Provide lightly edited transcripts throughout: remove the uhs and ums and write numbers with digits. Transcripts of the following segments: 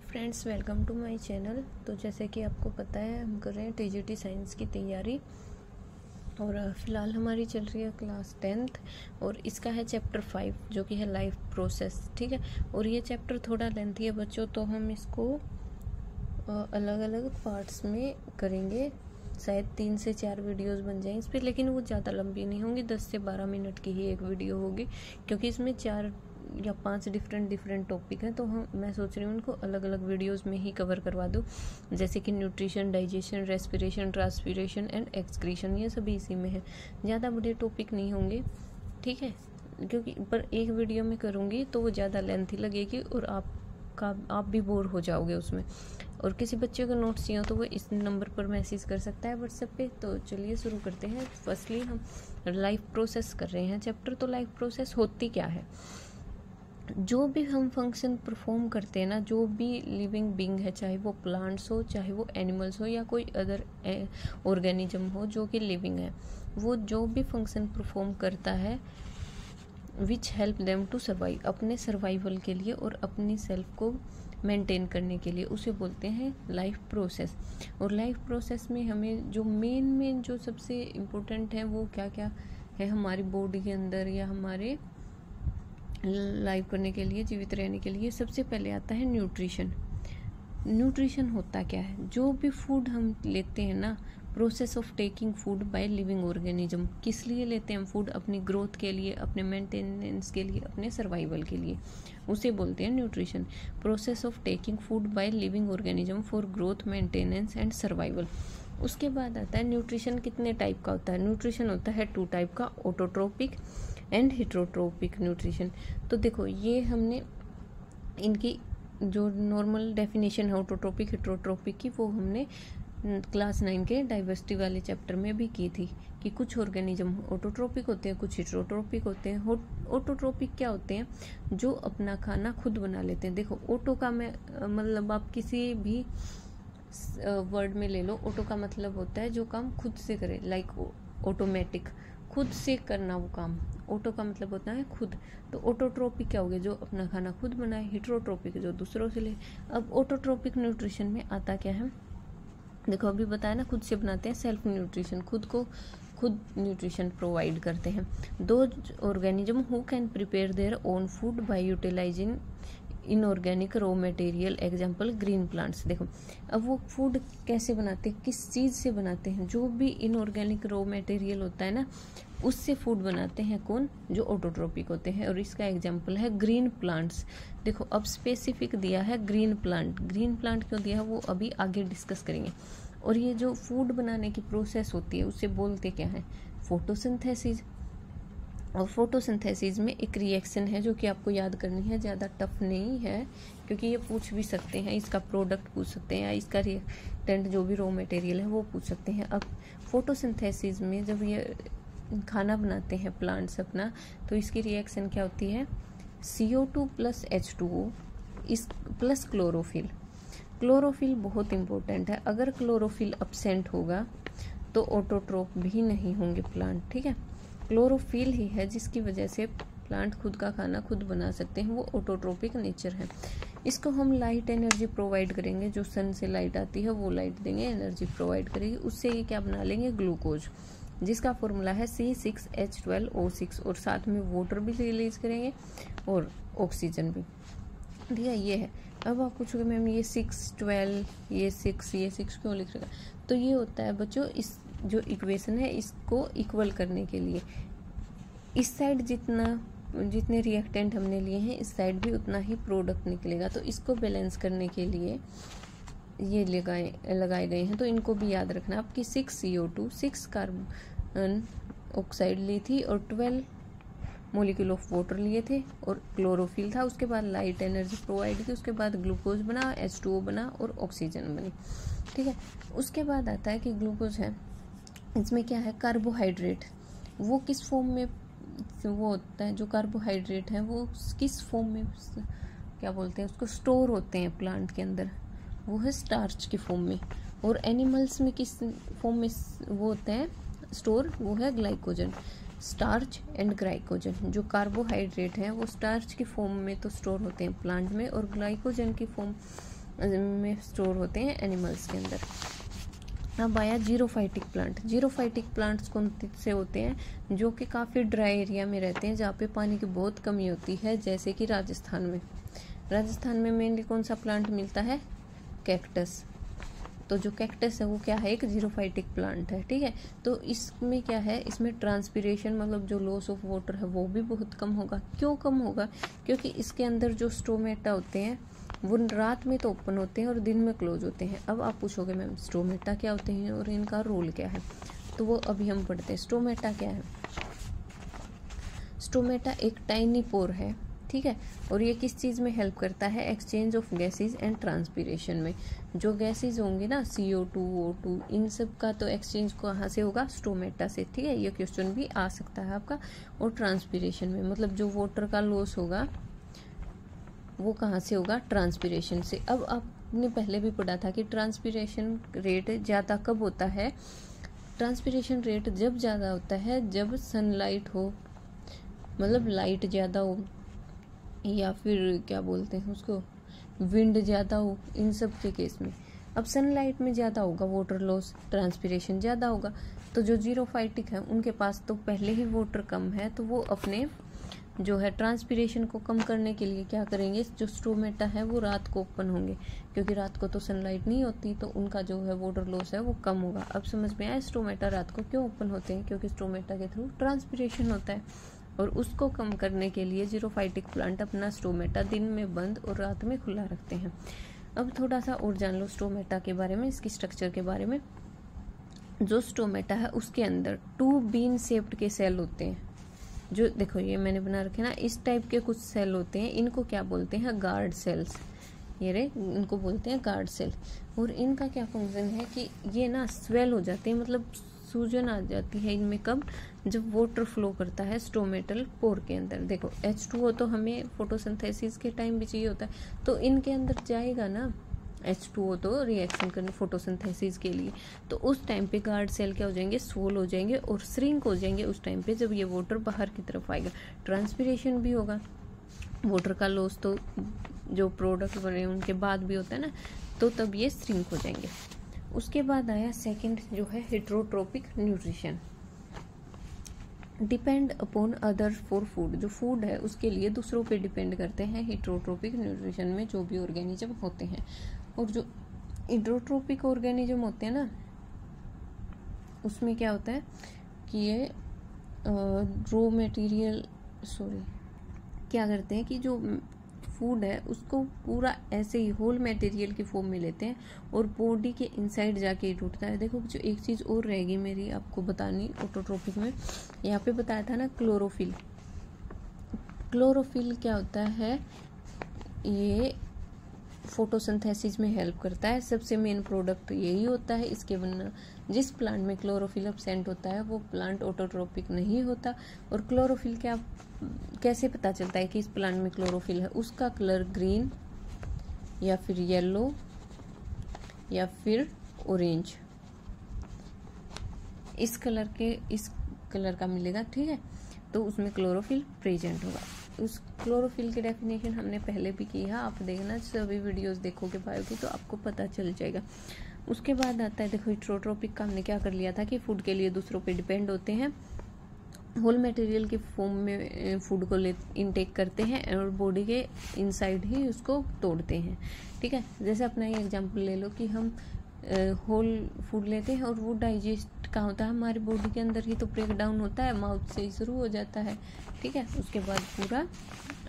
Friends, welcome to my channel. तो जैसे कि आपको पता है, हम कर रहे हैं टीजीटी साइंस की तैयारी और फ़िलहाल हमारी चल रही है क्लास 10th और इसका है चैप्टर 5 जो कि है लाइफ प्रोसेस। ठीक है, और ये चैप्टर थोड़ा लेंथी है बच्चों, तो हम इसको अलग अलग पार्ट्स में करेंगे। शायद 3 से 4 वीडियोस बन जाएं इस पर, लेकिन वो ज़्यादा लंबी नहीं होंगी, 10 से 12 मिनट की ही एक वीडियो होगी, क्योंकि इसमें 4 या 5 डिफरेंट टॉपिक हैं। तो मैं सोच रही हूँ उनको अलग अलग वीडियोस में ही कवर करवा दूँ, जैसे कि nutrition, digestion, respiration, transpiration and excretion, ये सभी इसी में है। ज़्यादा बड़े टॉपिक नहीं होंगे, ठीक है, क्योंकि पर एक वीडियो में करूँगी तो वो ज़्यादा लेंथी लगेगी और आप भी बोर हो जाओगे उसमें। और किसी बच्चे को नोट्स चाहिए तो वो इस नंबर पर मैसेज कर सकता है व्हाट्सएप पे। तो चलिए शुरू करते हैं। फर्स्टली हम लाइफ प्रोसेस कर रहे हैं चैप्टर। तो लाइफ प्रोसेस होती क्या है? जो भी हम फंक्शन परफॉर्म करते हैं ना, जो भी लिविंग बीइंग है, चाहे वो प्लांट्स हो, चाहे वो एनिमल्स हो, या कोई अदर ऑर्गेनिज्म हो जो कि लिविंग है, वो जो भी फंक्शन परफॉर्म करता है which help them to survive, अपने सर्वाइवल के लिए और अपनी सेल्फ को मेंटेन करने के लिए, उसे बोलते हैं लाइफ प्रोसेस। और लाइफ प्रोसेस में हमें जो मेन जो सबसे इम्पोर्टेंट है वो क्या क्या है हमारी बॉडी के अंदर या हमारे लाइव करने के लिए, जीवित रहने के लिए, सबसे पहले आता है न्यूट्रिशन। न्यूट्रिशन होता क्या है? जो भी फूड हम लेते हैं ना, process of taking food by living organism. किस लिए लेते हैं हम फूड? अपनी ग्रोथ के लिए, अपने मेंटेनेंस के लिए, अपने सर्वाइवल के लिए, उसे बोलते हैं nutrition. Process of taking food by living organism for growth, maintenance and survival. उसके बाद आता है न्यूट्रिशन कितने टाइप का होता है? न्यूट्रिशन होता है 2 टाइप का, ऑटोट्रोपिक एंड हेटेरोट्रोपिक न्यूट्रिशन। तो देखो, ये हमने इनकी जो नॉर्मल डेफिनेशन है ऑटोट्रोपिक हेटेरोट्रोपिक की, वो हमने क्लास 9 के डाइवर्सिटी वाले चैप्टर में भी की थी कि कुछ ऑर्गेनिज्म ऑटोट्रोपिक होते हैं, कुछ हेटेरोट्रोपिक होते हैं। ऑटोट्रोपिक क्या होते हैं? जो अपना खाना खुद बना लेते हैं। देखो, ऑटो का मैं मतलब आप किसी भी वर्ड में ले लो, ऑटो का मतलब होता है जो काम खुद से करे, लाइक ऑटोमेटिक, खुद से करना वो काम। ऑटो का मतलब होता है खुद। तो ऑटोट्रोपिक क्या हो गया? जो अपना खाना खुद बनाए। हेटेरोट्रोपिक जो दूसरों से ले। अब ऑटोट्रोपिक न्यूट्रिशन में आता क्या है? देखो, अभी बताया ना, खुद से बनाते हैं, सेल्फ न्यूट्रिशन, खुद को खुद न्यूट्रिशन प्रोवाइड करते हैं। दो organism who can prepare their own food by utilizing inorganic raw material, example green plants. देखो, अब वो फूड कैसे बनाते हैं, किस चीज़ से बनाते हैं? जो भी इनऑर्गेनिक रॉ मटेरियल होता है ना, उससे फूड बनाते हैं। कौन? जो ऑटोट्रोपिक होते हैं। और इसका एग्जाम्पल है ग्रीन प्लांट्स। देखो, अब स्पेसिफिक दिया है ग्रीन प्लांट। ग्रीन प्लांट क्यों दिया है वो अभी आगे डिस्कस करेंगे। और ये जो फूड बनाने की प्रोसेस होती है उसे बोलते क्या है? फोटोसिंथेसिस। और फोटोसिंथेसिस में एक रिएक्शन है जो कि आपको याद करनी है, ज़्यादा टफ नहीं है, क्योंकि ये पूछ भी सकते हैं, इसका प्रोडक्ट पूछ सकते हैं या इसका रिएक्टेंट जो भी रॉ मटेरियल है वो पूछ सकते हैं। अब फोटोसिंथेसिस में जब ये खाना बनाते हैं प्लांट्स अपना, तो इसकी रिएक्शन क्या होती है? CO2 प्लस H2O इस प्लस क्लोरोफिल। क्लोरोफिल बहुत इंपॉर्टेंट है। अगर क्लोरोफिल अब्सेंट होगा तो ऑटोट्रोप भी नहीं होंगे प्लांट। ठीक है, क्लोरोफिल ही है जिसकी वजह से प्लांट खुद का खाना खुद बना सकते हैं, वो ऑटोट्रोपिक नेचर है। इसको हम लाइट एनर्जी प्रोवाइड करेंगे, जो सन से लाइट आती है वो लाइट देंगे, एनर्जी प्रोवाइड करेगी, उससे ये क्या बना लेंगे? ग्लूकोज, जिसका फॉर्मूला है C6H12O6, और साथ में वाटर भी रिलीज करेंगे और ऑक्सीजन भी। ठीक है, ये है। अब आप पूछोगे मैम ये 6, 12, ये 6 क्यों लिख रखा? तो ये होता है बच्चों, इस जो इक्वेशन है इसको इक्वल करने के लिए, इस साइड जितने रिएक्टेंट हमने लिए हैं, इस साइड भी उतना ही प्रोडक्ट निकलेगा। तो इसको बैलेंस करने के लिए ये लगाए गए हैं। तो इनको भी याद रखना आपकी 6 CO2, 6 कार्बन ऑक्साइड ली थी और 12 मॉलिक्यूल ऑफ वाटर लिए थे और क्लोरोफिल था। उसके बाद लाइट एनर्जी प्रोवाइड की, उसके बाद ग्लूकोज बना, H2O बना और ऑक्सीजन बनी। ठीक है, उसके बाद आता है कि ग्लूकोज है, इसमें क्या है? कार्बोहाइड्रेट। वो किस फॉर्म में वो होता है? जो कार्बोहाइड्रेट है वो किस फॉर्म में, क्या बोलते हैं उसको, स्टोर होते हैं प्लांट के अंदर, वो है स्टार्च की फॉर्म में। और एनिमल्स में किस फॉर्म में वो होते हैं स्टोर? वो है ग्लाइकोजन। स्टार्च एंड ग्लाइकोजन, जो कार्बोहाइड्रेट हैं वो स्टार्च की फॉर्म में तो स्टोर होते हैं प्लांट में, और ग्लाइकोजन की फॉर्म में स्टोर होते हैं एनिमल्स के अंदर। अब आया जीरोफाइटिक प्लांट। जीरोफाइटिक प्लांट्स कौन से होते हैं? जो कि काफ़ी ड्राई एरिया में रहते हैं, जहाँ पे पानी की बहुत कमी होती है, जैसे कि राजस्थान में। राजस्थान में मेनली कौन सा प्लांट मिलता है? कैक्टस। तो जो कैक्टस है वो क्या है? एक जीरोफाइटिक प्लांट है, ठीक है। तो इसमें क्या है, इसमें ट्रांसपीरेशन मतलब जो लॉस ऑफ वाटर है वो भी बहुत कम होगा। क्यों कम होगा? क्योंकि इसके अंदर जो स्टोमेटा होते हैं वो रात में तो ओपन होते हैं और दिन में क्लोज होते हैं। अब आप पूछोगे मैम स्टोमेटा क्या होते हैं और इनका रोल क्या है, तो वो अभी हम पढ़ते हैं। स्टोमेटा क्या है? स्टोमेटा एक टाइनी पोर है, ठीक है, और ये किस चीज़ में हेल्प करता है? Exchange of gases and transpiration में। जो गैसेज होंगे ना CO2, O2, इन सब का तो एक्सचेंज कहाँ से होगा? स्टोमेटा से, ठीक है। ये क्वेश्चन भी आ सकता है आपका। और ट्रांसपीरेशन में मतलब जो वाटर का लॉस होगा वो कहाँ से होगा? ट्रांसपीरेशन से। अब आपने पहले भी पढ़ा था कि ट्रांसपीरेशन रेट ज़्यादा कब होता है? ट्रांसपीरेशन रेट जब ज़्यादा होता है जब सनलाइट हो, मतलब लाइट ज़्यादा हो, या फिर क्या बोलते हैं उसको, विंड ज़्यादा हो, इन सब के केस में। अब सनलाइट में ज़्यादा होगा वाटर लॉस, ट्रांसपीरेशन ज़्यादा होगा। तो जो जीरोफाइटिक है उनके पास तो पहले ही वाटर कम है, तो वो अपने जो है ट्रांसपीरेशन को कम करने के लिए क्या करेंगे? जो स्टोमेटा है वो रात को ओपन होंगे, क्योंकि रात को तो सनलाइट नहीं होती, तो उनका जो है वाटर लॉस है वो कम होगा। अब समझ में आया स्टोमेटा रात को क्यों ओपन होते हैं? क्योंकि स्टोमेटा के थ्रू ट्रांसपीरेशन होता है, और उसको कम करने के लिए जीरोफाइटिक प्लांट अपना स्टोमेटा दिन में बंद और रात में खुला रखते हैं। अब थोड़ा सा और जान लो स्टोमेटा के बारे में, इसकी स्ट्रक्चर के बारे में। जो स्टोमेटा है उसके अंदर 2 बीन शेप्ड के सेल होते हैं। जो देखो ये मैंने बना रखे ना, इस टाइप के कुछ सेल होते हैं, इनको क्या बोलते हैं? Guard cells. ये रे, इनको बोलते हैं गार्ड सेल। और इनका क्या फंक्शन है कि ये ना स्वेल हो जाते हैं, मतलब सूजन आ जाती है इनमें। कब? जब वाटर फ्लो करता है स्टोमेटल पोर के अंदर। देखो H2O तो हमें फोटोसिंथेसिस के टाइम भी चाहिए होता है, तो इनके अंदर जाएगा ना H2O तो रिएक्शन करने फोटोसिंथेसिस के लिए। तो उस टाइम पे गार्ड सेल क्या हो जाएंगे? सोल हो जाएंगे और श्रिंक हो जाएंगे उस टाइम पे, जब ये वाटर बाहर की तरफ आएगा। ट्रांसपीरेशन भी होगा, वाटर का लॉस तो जो प्रोडक्ट बने उनके बाद भी होता है ना, तो तब ये श्रिंक हो जाएंगे। उसके बाद आया सेकंड जो है heterotrophic nutrition. Depend upon other for food. जो फूड है उसके लिए दूसरों पे डिपेंड करते हैं हेट्रोट्रोपिक न्यूट्रिशन में जो भी ऑर्गेनिज्म होते हैं। और जो हेट्रोट्रोपिक ऑर्गेनिज्म होते हैं ना, उसमें क्या होता है कि ये रॉ मटेरियल क्या करते हैं कि जो फूड है उसको पूरा ऐसे ही होल मटेरियल की फॉर्म में लेते हैं और बॉडी के इनसाइड जाके ही टूटता है। देखो जो एक चीज़ और रहेगी मेरी आपको बतानी ऑटोट्रोपिक में, यहाँ पे बताया था ना क्लोरोफिल। क्लोरोफिल क्या होता है? ये फोटोसिंथेसिस में हेल्प करता है। सबसे मेन प्रोडक्ट यही होता है इसके बिना। जिस प्लांट में क्लोरोफिल एब्सेंट होता है वो प्लांट ऑटोट्रोपिक नहीं होता। और क्लोरोफिल क्या कैसे पता चलता है कि इस प्लांट में क्लोरोफिल है? उसका कलर ग्रीन या फिर येलो या फिर ऑरेंज, इस कलर का मिलेगा, ठीक है। तो उसमें क्लोरोफिल प्रेजेंट होगा। उस क्लोरोफिल की डेफिनेशन हमने पहले भी की है, आप देखना सभी वीडियोस देखोगे बायो की तो आपको पता चल जाएगा। उसके बाद आता है देखो हेट्रोट्रोपिक का हमने क्या कर लिया था कि फूड के लिए दूसरों पे डिपेंड होते हैं, होल मटेरियल के फॉर्म में फूड को इनटेक करते हैं और बॉडी के इनसाइड ही उसको तोड़ते हैं, ठीक है। जैसे अपना ये एग्जांपल ले लो कि हम होल फूड लेते हैं और वो डाइजेस्ट कहाँ होता है? हमारी बॉडी के अंदर ही तो ब्रेक डाउन होता है, माउथ से ही शुरू हो जाता है, ठीक है। उसके बाद पूरा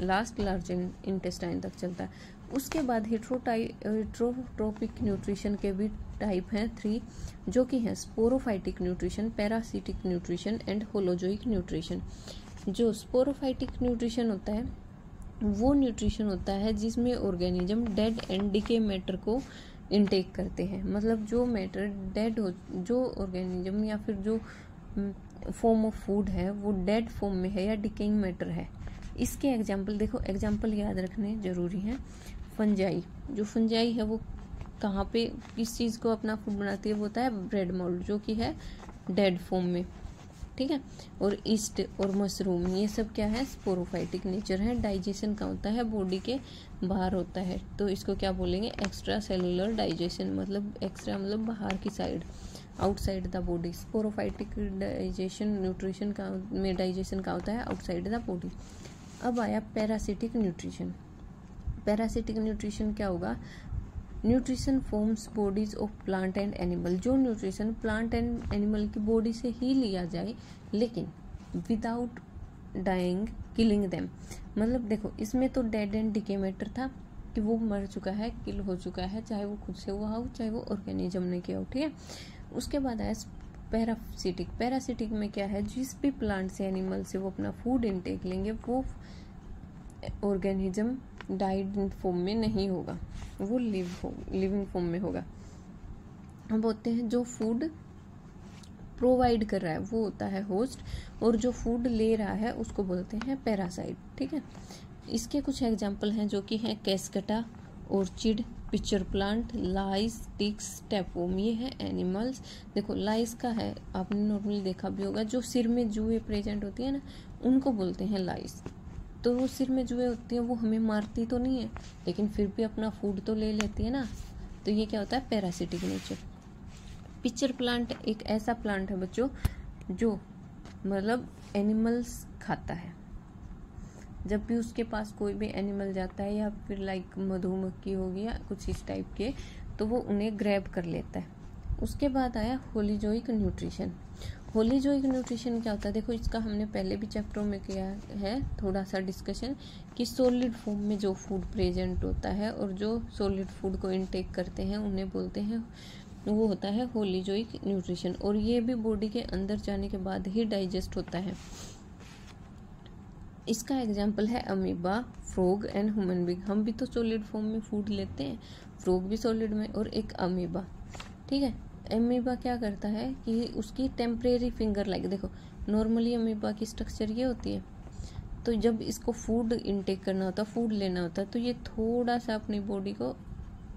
लास्ट लार्ज इंटेस्टाइन तक चलता है। उसके बाद हेट्रोट्रोपिक न्यूट्रिशन के भी टाइप हैं 3, जो कि हैं sporophytic nutrition, parasitic nutrition and holozoic nutrition. जो स्पोरोफाइटिक न्यूट्रिशन होता है वो न्यूट्रिशन होता है जिसमें organism dead and decay matter को इनटेक करते हैं। मतलब जो मैटर डेड हो, जो ऑर्गेनिज्म या फिर जो फॉर्म ऑफ फूड है वो डेड फॉर्म में है या डिकेइंग मैटर है। इसके एग्जाम्पल देखो, एग्जाम्पल याद रखने जरूरी हैं। फंजाई, जो फंजाई है वो कहाँ पे किस चीज़ को अपना फूड बनाती है? वो होता है ब्रेड मोल्ड, जो कि है डेड फॉर्म में, ठीक है। और ईस्ट और मशरूम ये सब क्या है, स्पोरोफाइटिक नेचर है। डाइजेशन का होता है बॉडी के बाहर होता है, तो इसको क्या बोलेंगे, एक्स्ट्रा सेलुलर डाइजेशन, मतलब एक्स्ट्रा मतलब बाहर की side, outside the body. Sporophytic digestion nutrition का में डाइजेशन का होता है आउटसाइड द बॉडी। अब आया पैरासिटिक न्यूट्रिशन। पैरासिटिक न्यूट्रिशन क्या होगा, nutrition forms bodies of plant and animal. जो न्यूट्रिशन प्लांट एंड एनिमल की बॉडी से ही लिया जाए लेकिन विदाउट डाइंग किलिंग देम। मतलब देखो इसमें तो डेड एंड डिके मैटर था कि वो मर चुका है, किल हो चुका है, चाहे वो खुद से हुआ हो चाहे वो ऑर्गेनिज्म ने किया हो, ठीक है। उसके बाद आया पैरासिटिक। पैरासिटिक में क्या है, जिस भी प्लांट से एनिमल से वो अपना फूड इनटेक लेंगे वो ऑर्गेनिज्म डाइड फॉर्म में नहीं होगा, वो लिविंग फॉर्म में होगा। हम बोलते हैं जो फूड प्रोवाइड कर रहा है वो होता है होस्ट, और जो फूड ले रहा है उसको बोलते हैं पैरासाइट, ठीक है। इसके कुछ एग्जाम्पल हैं जो कि हैं कैस्कटा, ऑर्चिड, पिक्चर प्लांट, लाइस, टिक्स, टैपवॉर्म। ये है एनिमल्स। देखो लाइस का है, आपने नॉर्मली देखा भी होगा, जो सिर में जुएं प्रेजेंट होती है ना उनको बोलते हैं लाइस। तो वो सिर में जुएं होती हैं, वो हमें मारती तो नहीं है लेकिन फिर भी अपना फूड तो ले लेती है ना, तो ये क्या होता है, पैरासिटिक नेचर। पिक्चर प्लांट एक ऐसा प्लांट है बच्चों जो मतलब एनिमल्स खाता है। जब भी उसके पास कोई भी एनिमल जाता है या फिर लाइक मधुमक्खी होगी या कुछ इस टाइप के, तो वो उन्हें ग्रैब कर लेता है। उसके बाद आया होलीजोइक न्यूट्रिशन। होलीजोइक न्यूट्रिशन क्या होता है, देखो इसका हमने पहले भी चैप्टरों में किया है थोड़ा सा डिस्कशन, कि सॉलिड फॉर्म में जो फूड प्रेजेंट होता है और जो सॉलिड फूड को इनटेक करते हैं उन्हें बोलते हैं, वो होता है होलीजोइक न्यूट्रिशन। और ये भी बॉडी के अंदर जाने के बाद ही डाइजेस्ट होता है। इसका एग्जाम्पल है amoeba, frog and human being. हम भी तो सॉलिड फॉर्म में फूड लेते हैं, फ्रॉग भी सॉलिड में, और एक अमीबा, ठीक है। अमीबा क्या करता है कि उसकी टेम्परेरी फिंगर लाइक, देखो नॉर्मली अमीबा की स्ट्रक्चर ये होती है, तो जब इसको फूड इनटेक करना होता है, फूड लेना होता है, तो ये थोड़ा सा अपनी बॉडी को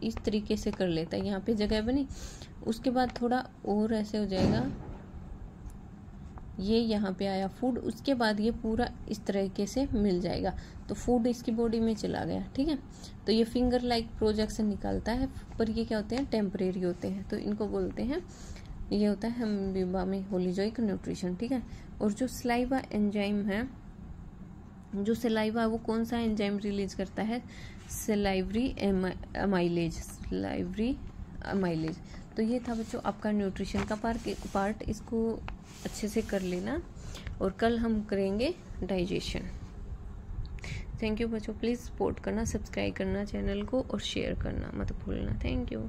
इस तरीके से कर लेता है। यहाँ पे जगह बनी, उसके बाद थोड़ा और ऐसे हो जाएगा, ये यहाँ पे आया फूड, उसके बाद ये पूरा इस तरीके से मिल जाएगा, तो फूड इसकी बॉडी में चला गया, ठीक है। तो ये फिंगर लाइक प्रोजेक्शन निकालता है, पर ये क्या होते हैं, टेम्परेरी होते हैं, तो इनको बोलते हैं, ये होता है अमीबा में होलीजोइक न्यूट्रिशन, ठीक है। और जो सलाइवा एंजाइम है, जो सलाइवा वो कौन सा एंजाइम रिलीज करता है, सलाइवरी अमाइलेज, सलाइवरी अमाइलेज। तो ये था बच्चों आपका न्यूट्रिशन का पार्ट, इसको अच्छे से कर लेना, और कल हम करेंगे डाइजेशन। थैंक यू बच्चों, प्लीज़ सपोर्ट करना, सब्सक्राइब करना चैनल को और शेयर करना मत भूलना। Thank you.